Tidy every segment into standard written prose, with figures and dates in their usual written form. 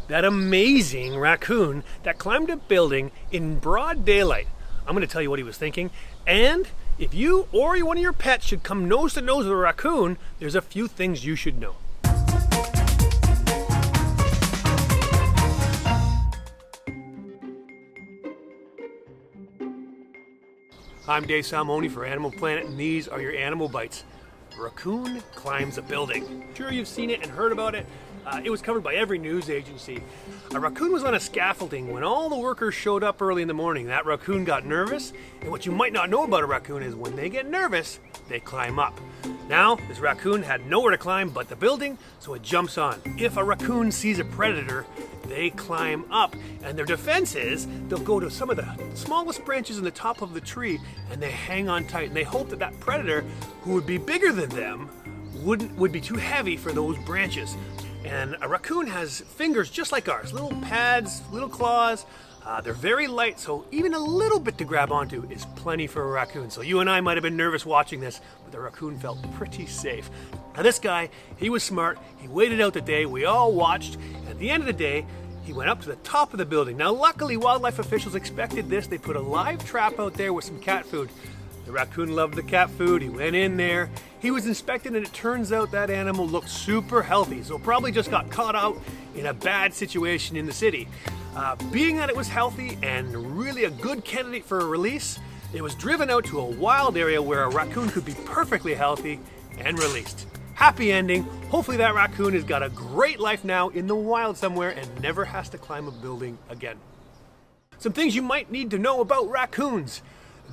that amazing raccoon that climbed a building in broad daylight. I'm going to tell you what he was thinking, and if you or one of your pets should come nose to nose with a raccoon, there's a few things you should know. I'm Dave Salmoni for Animal Planet, and these are your Animal Bites. A raccoon climbs a building. Sure, you've seen it and heard about it. It was covered by every news agency. A raccoon was on a scaffolding when all the workers showed up early in the morning. That raccoon got nervous, and what you might not know about a raccoon is when they get nervous, they climb up. Now, this raccoon had nowhere to climb but the building, so it jumps on. If a raccoon sees a predator, they climb up, and their defense is they'll go to some of the smallest branches in the top of the tree and they hang on tight, and they hope that that predator, who would be bigger than them, would be too heavy for those branches. And a raccoon has fingers just like ours, little pads, little claws. They're very light, so even a little bit to grab onto is plenty for a raccoon. So you and I might have been nervous watching this, but the raccoon felt pretty safe. Now this guy, he was smart. He waited out the day. We all watched. At the end of the day, he went up to the top of the building. Now luckily, wildlife officials expected this. They put a live trap out there with some cat food. The raccoon loved the cat food. He went in there. He was inspected, and it turns out that animal looked super healthy, so probably just got caught out in a bad situation in the city. Being that it was healthy and really a good candidate for a release, it was driven out to a wild area where a raccoon could be perfectly healthy and released. Happy ending. Hopefully that raccoon has got a great life now in the wild somewhere and never has to climb a building again. Some things you might need to know about raccoons.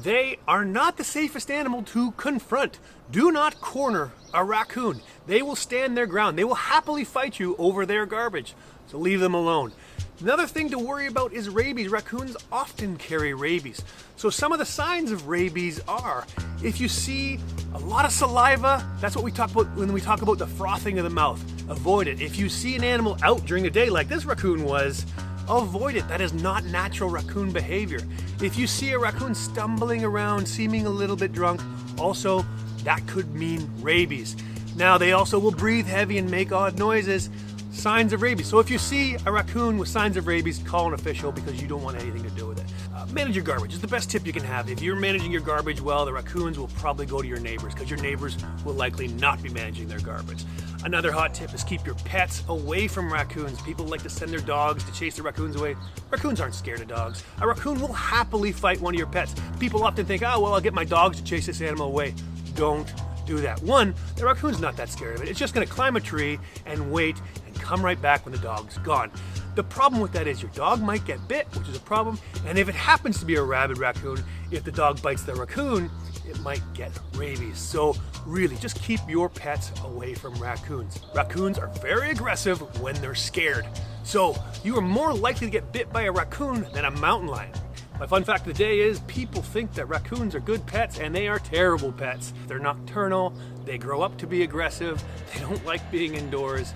They are not the safest animal to confront. Do not corner a raccoon. They will stand their ground. They will happily fight you over their garbage, so leave them alone. Another thing to worry about is rabies. Raccoons often carry rabies. So some of the signs of rabies are, if you see a lot of saliva, that's what we talk about when we talk about the frothing of the mouth. Avoid it. If you see an animal out during the day like this raccoon was, avoid it. That is not natural raccoon behavior. If you see a raccoon stumbling around, seeming a little bit drunk, also that could mean rabies. Now they also will breathe heavy and make odd noises. Signs of rabies. So if you see a raccoon with signs of rabies, call an official because you don't want anything to do with it. Manage your garbage is the best tip you can have. If you're managing your garbage well, the raccoons will probably go to your neighbors because your neighbors will likely not be managing their garbage. Another hot tip is keep your pets away from raccoons. People like to send their dogs to chase the raccoons away. Raccoons aren't scared of dogs. A raccoon will happily fight one of your pets. People often think, oh, well, I'll get my dogs to chase this animal away. Don't do that. One, the raccoon's not that scared of it. It's just going to climb a tree and wait and come right back when the dog's gone. The problem with that is your dog might get bit, which is a problem, and if it happens to be a rabid raccoon, if the dog bites the raccoon, it might get rabies. So really, just keep your pets away from raccoons. Raccoons are very aggressive when they're scared. So you are more likely to get bit by a raccoon than a mountain lion. My fun fact of the day is people think that raccoons are good pets, and they are terrible pets. They're nocturnal, they grow up to be aggressive, they don't like being indoors.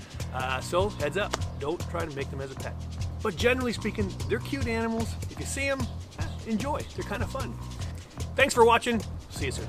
So heads up, don't try to make them as a pet. But generally speaking, they're cute animals. If you see them, enjoy. They're kind of fun. Thanks for watching. See you soon.